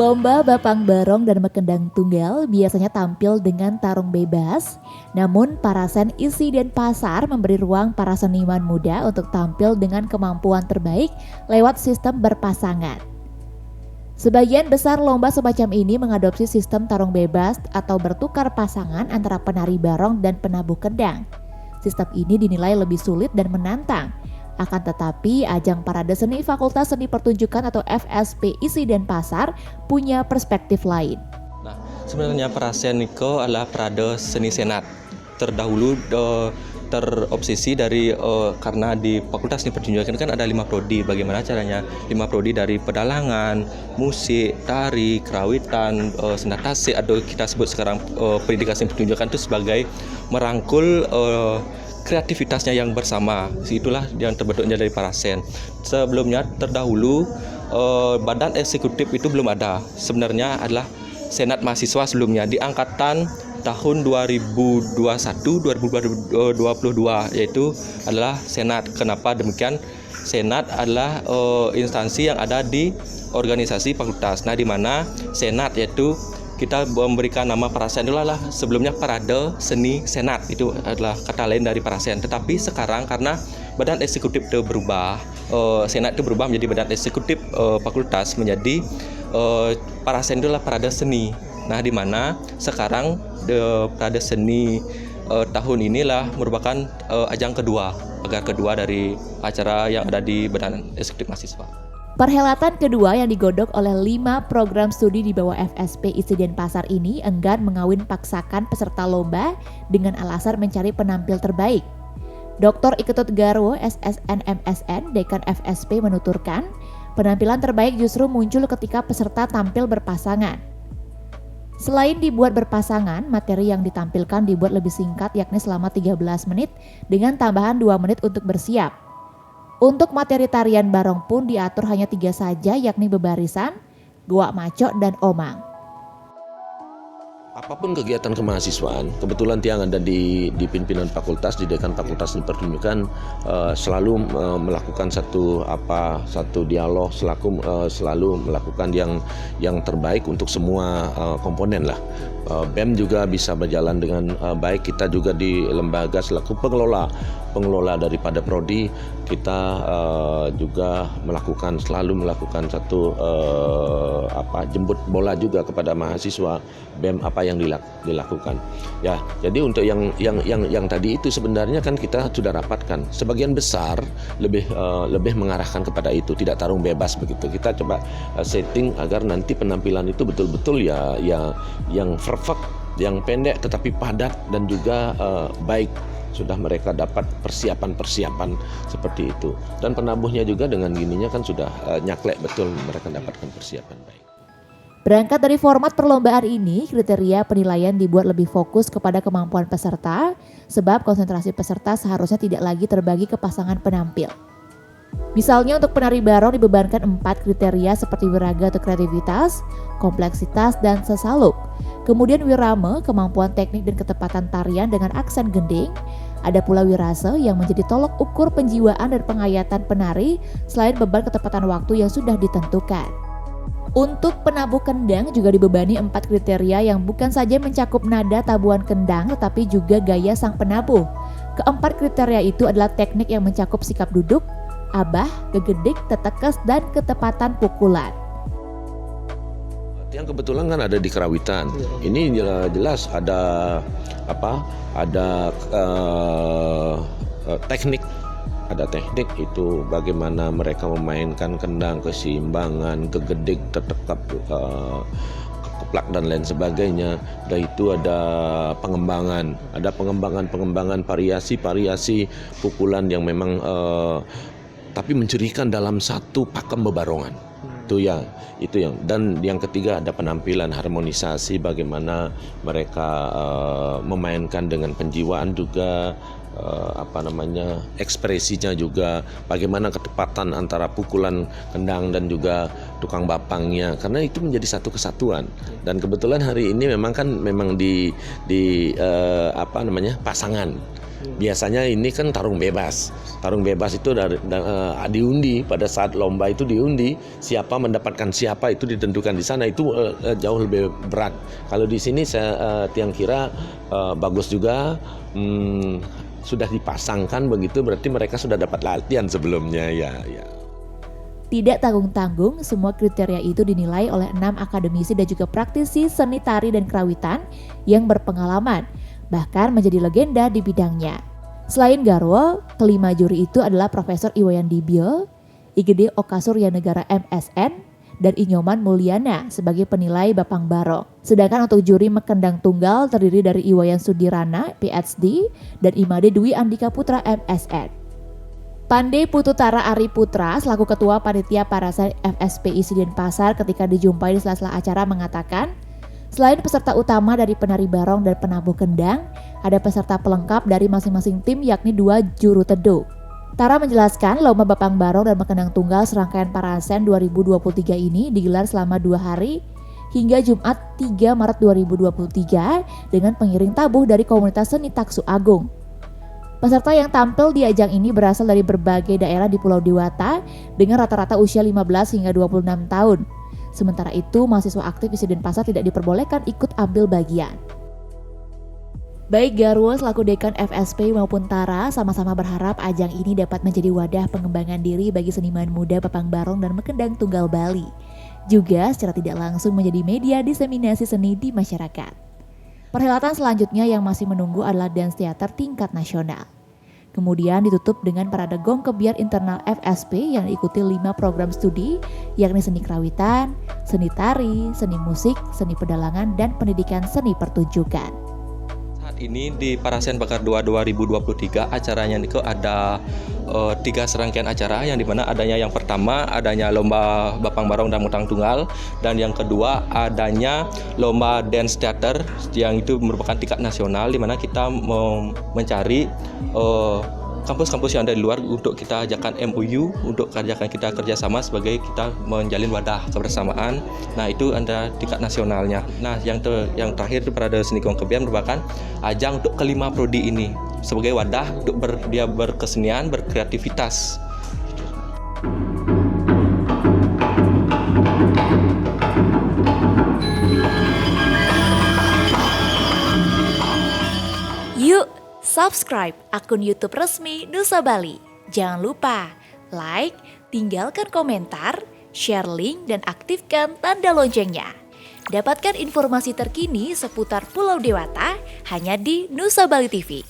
Lomba Bapang Barong dan Mekendang Tunggal biasanya tampil dengan tarung bebas, namun Parasen Isi Denpasar memberi ruang para seniman muda untuk tampil dengan kemampuan terbaik lewat sistem berpasangan. Sebagian besar lomba semacam ini mengadopsi sistem tarung bebas atau bertukar pasangan antara penari barong dan penabuh kendang. Sistem ini dinilai lebih sulit dan menantang. Akan tetapi, ajang Parade Seni Fakultas Seni Pertunjukan atau FSP Isi Denpasar punya perspektif lain. Nah, sebenarnya Parasen Niko adalah parade seni senat. Terdahulu terobsesi dari karena di Fakultas Seni Pertunjukan kan ada 5 prodi. Bagaimana caranya 5 prodi dari pedalangan, musik, tari, kerawitan, seni tasik atau kita sebut sekarang pendidikan seni pertunjukan itu sebagai merangkul kreativitasnya yang bersama. Itulah yang terbentuknya dari Parasen. Sebelumnya terdahulu badan eksekutif itu belum ada. Sebenarnya adalah Senat Mahasiswa sebelumnya di angkatan tahun 2021-2022 yaitu adalah Senat. Kenapa demikian? Senat adalah instansi yang ada di organisasi fakultas. Nah, di mana Senat yaitu kita memberikan nama Parasen itu adalah sebelumnya Parade Seni Senat, itu adalah kata lain dari Parasen. Tetapi sekarang karena badan eksekutif itu berubah, Senat itu berubah menjadi badan eksekutif fakultas, menjadi Parasen itu adalah Parade Seni. Nah, di mana sekarang Parade Seni tahun inilah merupakan ajang kedua, agar kedua dari acara yang ada di badan eksekutif mahasiswa. Perhelatan kedua yang digodok oleh 5 program studi di bawah FSP Isi Denpasar ini enggan mengawin paksakan peserta lomba dengan alasan mencari penampil terbaik. Dr. Iketut Garwo, SSN MSN, Dekan FSP menuturkan, penampilan terbaik justru muncul ketika peserta tampil berpasangan. Selain dibuat berpasangan, materi yang ditampilkan dibuat lebih singkat yakni selama 13 menit dengan tambahan 2 menit untuk bersiap. Untuk materi tarian barong pun diatur hanya 3 saja yakni bebarisan, goa macok, dan omang. Apapun kegiatan kemahasiswaan, kebetulan Tiang ada di pimpinan fakultas, di dekan fakultas seni pertunjukan, selalu melakukan satu dialog, selalu melakukan yang terbaik untuk semua komponen lah. BEM juga bisa berjalan dengan baik. Kita juga di lembaga selaku pengelola daripada prodi, kita juga selalu melakukan satu jemput bola juga kepada mahasiswa BEM apa yang dilakukan. Ya, jadi untuk yang tadi itu sebenarnya kan kita sudah rapatkan. Sebagian besar lebih mengarahkan kepada itu, tidak tarung bebas begitu. Kita coba setting agar nanti penampilan itu betul-betul ya yang perfect, yang pendek tetapi padat dan juga baik. Sudah mereka dapat persiapan seperti itu. Dan penabuhnya juga dengan gininya kan sudah nyaklek betul, mereka dapatkan persiapan baik. Berangkat dari format perlombaan ini, kriteria penilaian dibuat lebih fokus kepada kemampuan peserta, sebab konsentrasi peserta seharusnya tidak lagi terbagi ke pasangan penampil. Misalnya untuk penari barong dibebankan 4 kriteria seperti wiraga atau kreativitas, kompleksitas, dan sesaluk. Kemudian wirame, kemampuan teknik dan ketepatan tarian dengan aksen gending. Ada pula wirase yang menjadi tolok ukur penjiwaan dan penghayatan penari selain beban ketepatan waktu yang sudah ditentukan. Untuk penabuh kendang juga dibebani 4 kriteria yang bukan saja mencakup nada tabuhan kendang tetapi juga gaya sang penabuh. Keempat kriteria itu adalah teknik yang mencakup sikap duduk, abah, gegedik, tetekes, dan ketepatan pukulan. Yang kebetulan kan ada di kerawitan. Ini jelas ada teknik. Ada teknik itu bagaimana mereka memainkan kendang, keseimbangan, gegedik, tetekap, keplak dan lain sebagainya. Dan itu ada pengembangan variasi pukulan yang memang tapi mencirikan dalam satu pakem bebarongan. Itu yang dan yang ketiga ada penampilan, harmonisasi, bagaimana mereka memainkan dengan penjiwaan juga, ekspresinya juga, bagaimana ketepatan antara pukulan kendang dan juga tukang bapangnya, karena itu menjadi satu kesatuan. Dan kebetulan hari ini memang di pasangan. Biasanya ini kan tarung bebas. Tarung bebas itu diundi, pada saat lomba itu diundi, siapa mendapatkan siapa itu ditentukan di sana, itu jauh lebih berat. Kalau di sini saya tiang kira bagus juga, sudah dipasangkan begitu, berarti mereka sudah dapat latihan sebelumnya ya. Tidak tanggung-tanggung, semua kriteria itu dinilai oleh 6 akademisi dan juga praktisi seni tari dan kerawitan yang berpengalaman, bahkan menjadi legenda di bidangnya. Selain Garwo, kelima juri itu adalah Profesor Iwayan Dibyo, Igede Okasuryanegara MSN, dan Inyoman Mulyana sebagai penilai Bapang Barong. Sedangkan untuk juri Mekendang Tunggal terdiri dari Iwayan Sudirana, PhD, dan Imade Dwi Andika Putra, MSN. Pandey Pututara Ari Putra selaku Ketua Panitia Parasan FSPI Denpasar ketika dijumpai di sela-sela acara mengatakan, selain peserta utama dari penari barong dan penabuh kendang, ada peserta pelengkap dari masing-masing tim yakni 2 juru teduh. Tara menjelaskan lomba Bapang Barong dan Mekendang Tunggal serangkaian Parasen 2023 ini digelar selama 2 hari hingga Jumat 3 Maret 2023 dengan pengiring tabuh dari komunitas seni Taksu Agung. Peserta yang tampil di ajang ini berasal dari berbagai daerah di Pulau Dewata dengan rata-rata usia 15 hingga 26 tahun. Sementara itu, mahasiswa aktif di Denpasar tidak diperbolehkan ikut ambil bagian. Baik Garwo selaku Dekan FSP maupun Tara sama-sama berharap ajang ini dapat menjadi wadah pengembangan diri bagi seniman muda Bapang Barong dan Mekendang Tunggal Bali. Juga secara tidak langsung menjadi media diseminasi seni di masyarakat. Perhelatan selanjutnya yang masih menunggu adalah dance theater tingkat nasional. Kemudian ditutup dengan parade gong kebiar internal FSP yang diikuti 5 program studi, yakni seni kerawitan, seni tari, seni musik, seni pedalangan, dan pendidikan seni pertunjukan. Ini di Parasen Bakar 2 2023 acaranya itu ada 3 serangkaian acara, yang dimana adanya yang pertama adanya lomba Bapang Barong dan Mekendang Tunggal, dan yang kedua adanya lomba dance theater yang itu merupakan tingkat nasional, dimana kita mencari kampus-kampus yang ada di luar untuk kita ajakkan MOU, untuk ajakan kita kerjasama sebagai kita menjalin wadah kebersamaan. Nah itu ada tingkat nasionalnya. Nah yang terakhir itu Parade Seni Gong Kebiar merupakan ajang untuk kelima prodi ini sebagai wadah untuk dia berkesenian, berkreativitas. Yuk, subscribe akun YouTube resmi Nusa Bali. Jangan lupa like, tinggalkan komentar, share link, dan aktifkan tanda loncengnya. Dapatkan informasi terkini seputar Pulau Dewata hanya di Nusa Bali TV.